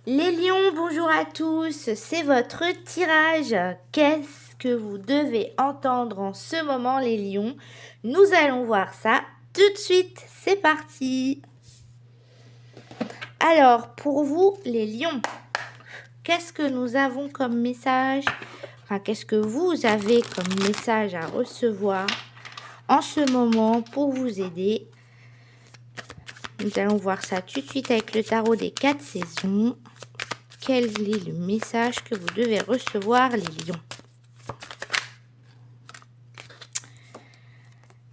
Les lions, bonjour à tous, c'est votre tirage. Qu'est-ce que vous devez entendre en ce moment, les lions? Nous allons voir ça tout de suite, c'est parti. Alors, pour vous, les lions, qu'est-ce que nous avons comme message? Enfin, qu'est-ce que vous avez comme message à recevoir en ce moment pour vous aider? Nous allons voir ça tout de suite avec le tarot des 4 saisons. Quel est le message que vous devez recevoir, les lions?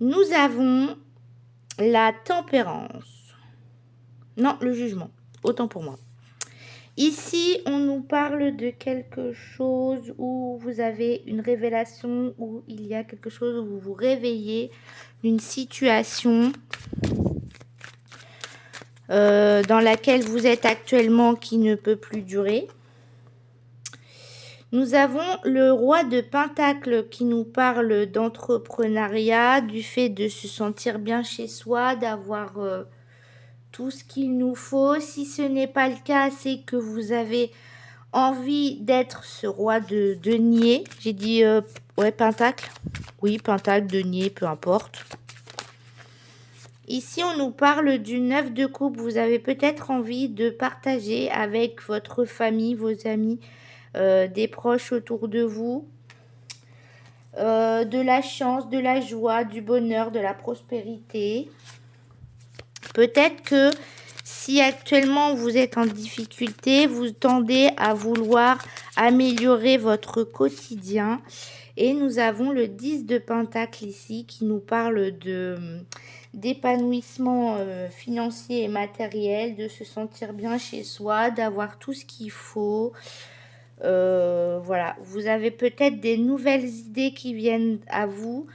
Nous avons la tempérance. Non, le jugement. Autant pour moi. Ici, on nous parle de quelque chose où vous avez une révélation, où il y a quelque chose où vous vous réveillez d'une situation dans laquelle vous êtes actuellement qui ne peut plus durer. Nous avons le roi de Pentacle qui nous parle d'entrepreneuriat, du fait de se sentir bien chez soi, d'avoir tout ce qu'il nous faut. Si ce n'est pas le cas, c'est que vous avez envie d'être ce roi de denier. J'ai dit, ouais, Pentacle. Oui, Pentacle, denier, peu importe. Ici, on nous parle du 9 de coupe. Vous avez peut-être envie de partager avec votre famille, vos amis, des proches autour de vous, de la chance, de la joie, du bonheur, de la prospérité. Peut-être que si actuellement vous êtes en difficulté, vous tendez à vouloir améliorer votre quotidien. Et nous avons le 10 de Pentacle ici qui nous parle d'épanouissement financier et matériel, de se sentir bien chez soi, d'avoir tout ce qu'il faut. Voilà, vous avez peut-être des nouvelles idées qui viennent à vous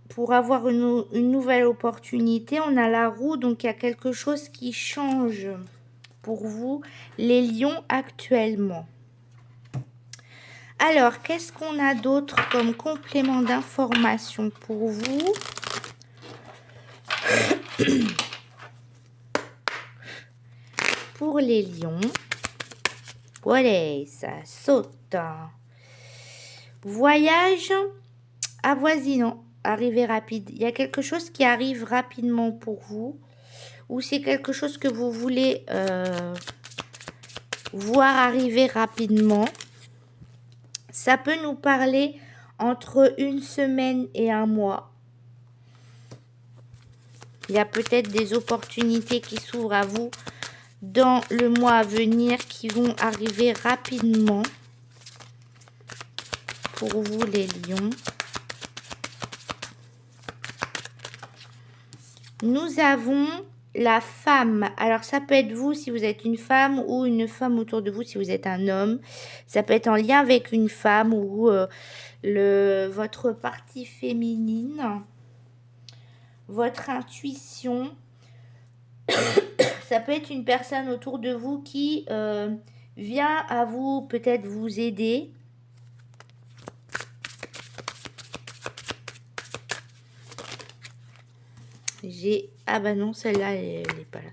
pour avoir une nouvelle opportunité. On a la roue, donc il y a quelque chose qui change pour vous, les lions, actuellement. Alors, qu'est-ce qu'on a d'autre comme complément d'information pour vous? Pour les lions, voilà, ça saute. Voyage avoisinant, arrivée rapide. Il y a quelque chose qui arrive rapidement pour vous, ou c'est quelque chose que vous voulez voir arriver rapidement. Ça peut nous parler entre une semaine et un mois. Il y a peut-être des opportunités qui s'ouvrent à vous dans le mois à venir qui vont arriver rapidement pour vous, les lions. Nous avons la femme. Alors, ça peut être vous si vous êtes une femme ou une femme autour de vous si vous êtes un homme. Ça peut être en lien avec une femme ou votre partie féminine, votre intuition. Ça peut être une personne autour de vous qui vient à vous peut-être vous aider. Ah bah non, celle-là, elle n'est pas là.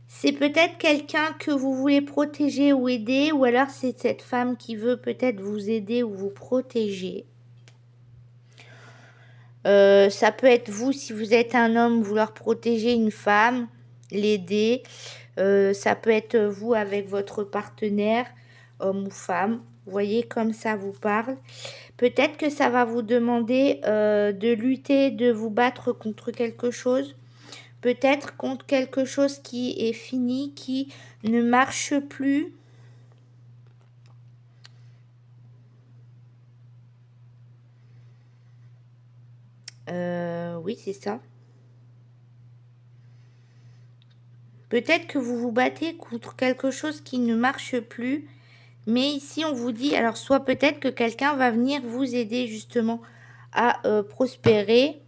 C'est peut-être quelqu'un que vous voulez protéger ou aider, ou alors c'est cette femme qui veut peut-être vous aider ou vous protéger. Ça peut être vous, si vous êtes un homme, vouloir protéger une femme, l'aider. Ça peut être vous avec votre partenaire, homme ou femme. Vous voyez, comme ça vous parle. Peut-être que ça va vous demander de lutter, de vous battre contre quelque chose. Peut-être contre quelque chose qui est fini, qui ne marche plus. Oui, c'est ça. Peut-être que vous vous battez contre quelque chose qui ne marche plus. Mais ici, on vous dit, alors soit peut-être que quelqu'un va venir vous aider justement à prospérer.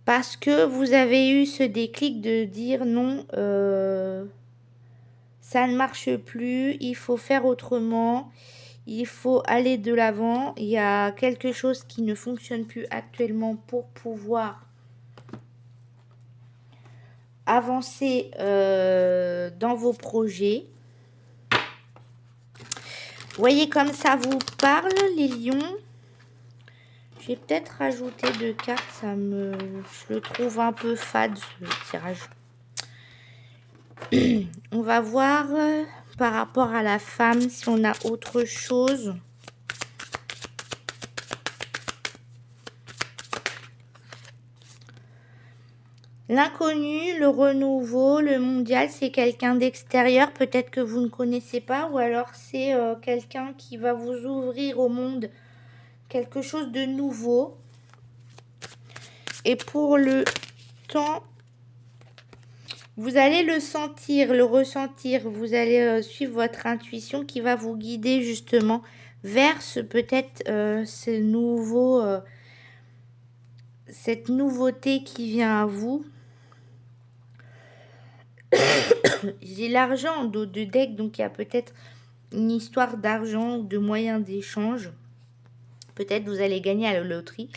Parce que vous avez eu ce déclic de dire non, ça ne marche plus, il faut faire autrement, il faut aller de l'avant. Il y a quelque chose qui ne fonctionne plus actuellement pour pouvoir avancer dans vos projets. Voyez comme ça vous parle, les lions. Je vais peut-être rajouter 2 cartes, je le trouve un peu fade ce tirage. On va voir par rapport à la femme si on a autre chose. L'inconnu, le renouveau, le mondial, c'est quelqu'un d'extérieur, peut-être que vous ne connaissez pas, ou alors c'est quelqu'un qui va vous ouvrir au monde, quelque chose de nouveau. Et pour le temps, vous allez le sentir, le ressentir, vous allez suivre votre intuition qui va vous guider justement vers peut-être cette nouveauté qui vient à vous. J'ai l'argent en dos de deck, donc il y a peut-être une histoire d'argent ou de moyens d'échange. Peut-être vous allez gagner à la loterie.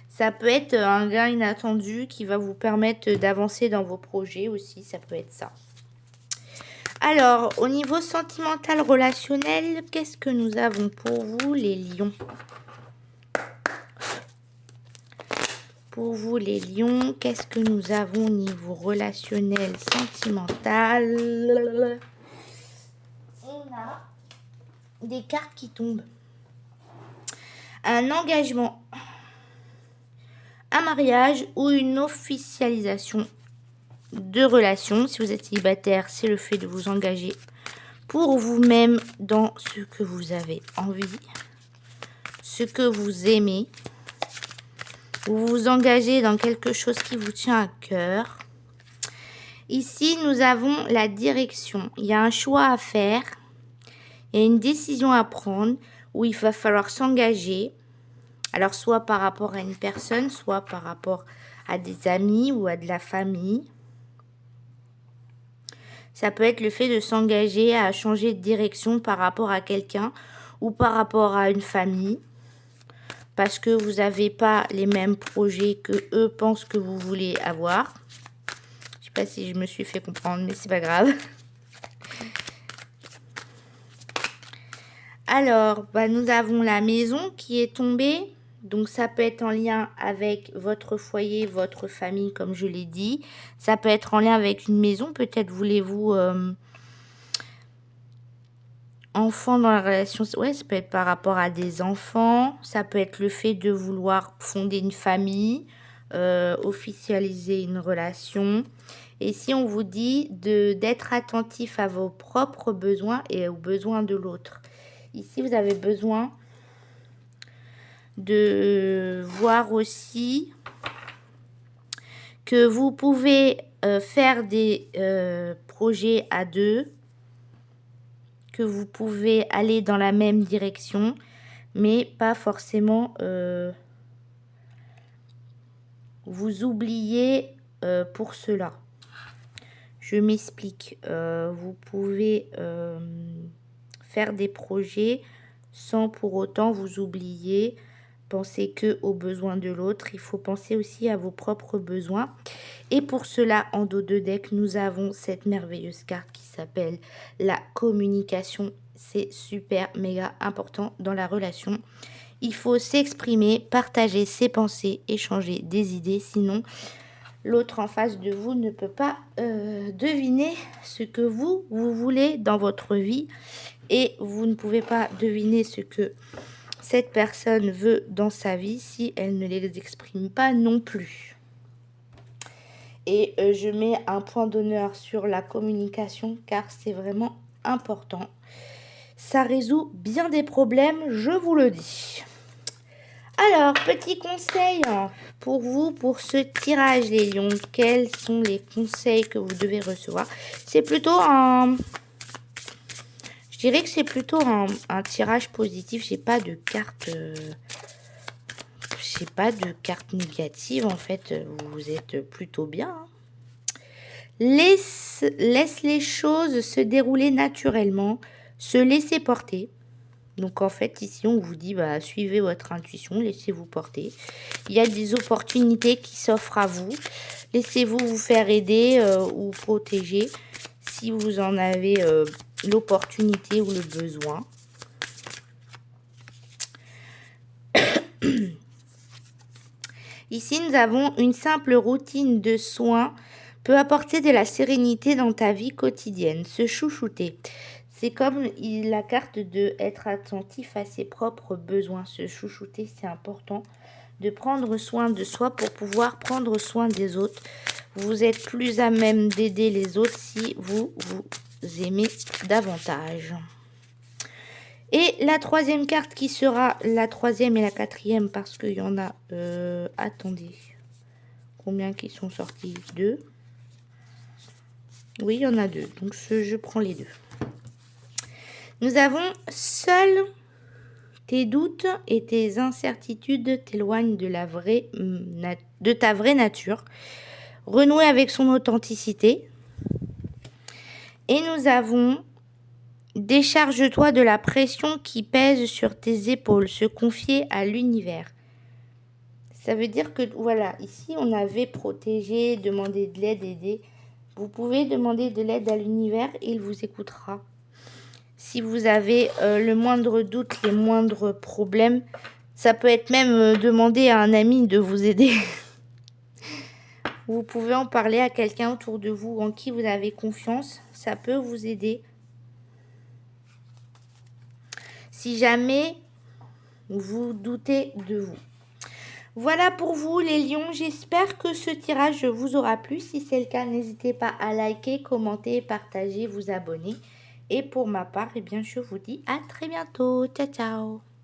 Ça peut être un gain inattendu qui va vous permettre d'avancer dans vos projets aussi, ça peut être ça. Alors, au niveau sentimental, relationnel, qu'est-ce que nous avons pour vous, les lions? Pour vous, les lions, qu'est-ce que nous avons au niveau relationnel, sentimental? On a des cartes qui tombent. Un engagement, un mariage ou une officialisation de relation. Si vous êtes célibataire, c'est le fait de vous engager pour vous-même dans ce que vous avez envie, ce que vous aimez. Vous vous engagez dans quelque chose qui vous tient à cœur. Ici, nous avons la direction. Il y a un choix à faire. Il y a une décision à prendre où il va falloir s'engager. Alors, soit par rapport à une personne, soit par rapport à des amis ou à de la famille. Ça peut être le fait de s'engager à changer de direction par rapport à quelqu'un ou par rapport à une famille. Parce que vous n'avez pas les mêmes projets que eux pensent que vous voulez avoir. Je ne sais pas si je me suis fait comprendre, mais c'est pas grave. Alors, nous avons la maison qui est tombée. Donc, ça peut être en lien avec votre foyer, votre famille, comme je l'ai dit. Ça peut être en lien avec une maison. Peut-être voulez-vous... enfants dans la relation, ouais, ça peut être par rapport à des enfants, ça peut être le fait de vouloir fonder une famille, officialiser une relation. Et si on vous dit d'être attentif à vos propres besoins et aux besoins de l'autre. Ici, vous avez besoin de voir aussi que vous pouvez faire des projets à deux, que vous pouvez aller dans la même direction, mais pas forcément vous oublier pour cela. Je m'explique. Vous pouvez faire des projets sans pour autant vous oublier. Pensez que aux besoins de l'autre. Il faut penser aussi à vos propres besoins. Et pour cela, en dos de deck, nous avons cette merveilleuse carte qui s'appelle la communication. C'est super, méga important dans la relation. Il faut s'exprimer, partager ses pensées, échanger des idées. Sinon, l'autre en face de vous ne peut pas deviner ce que vous voulez dans votre vie. Et vous ne pouvez pas deviner ce que cette personne veut dans sa vie si elle ne les exprime pas non plus. Et je mets un point d'honneur sur la communication car c'est vraiment important. Ça résout bien des problèmes, je vous le dis. Alors, petit conseil pour vous, pour ce tirage, les lions. Quels sont les conseils que vous devez recevoir? C'est plutôt un... Je dirais que c'est plutôt un tirage positif. J'ai pas de carte... j'ai pas de carte négative. En fait, vous êtes plutôt bien. Laisse les choses se dérouler naturellement. Se laisser porter. Donc, en fait, ici, on vous dit, suivez votre intuition, laissez-vous porter. Il y a des opportunités qui s'offrent à vous. Laissez-vous vous faire aider ou protéger si vous en avez l'opportunité ou le besoin. Ici, nous avons une simple routine de soins peut apporter de la sérénité dans ta vie quotidienne. Se chouchouter. C'est comme la carte de être attentif à ses propres besoins. Se chouchouter, c'est important. De prendre soin de soi pour pouvoir prendre soin des autres. Vous êtes plus à même d'aider les autres si vous vous aimez davantage. Et la troisième carte qui sera la troisième et la quatrième parce qu'il y en a... attendez. Combien qui sont sortis? 2. Oui, il y en a 2. Donc je prends les 2. Nous avons seul... Tes doutes et tes incertitudes t'éloignent de ta vraie nature. Renouer avec son authenticité. Et nous avons décharge-toi de la pression qui pèse sur tes épaules. Se confier à l'univers. Ça veut dire que, voilà, ici on avait protégé, demandé de l'aide, aider. Vous pouvez demander de l'aide à l'univers et il vous écoutera. Si vous avez le moindre doute, les moindres problèmes, ça peut être même demander à un ami de vous aider. Vous pouvez en parler à quelqu'un autour de vous en qui vous avez confiance. Ça peut vous aider. Si jamais vous doutez de vous. Voilà pour vous les lions. J'espère que ce tirage vous aura plu. Si c'est le cas, n'hésitez pas à liker, commenter, partager, vous abonner. Et pour ma part, eh bien, je vous dis à très bientôt. Ciao, ciao.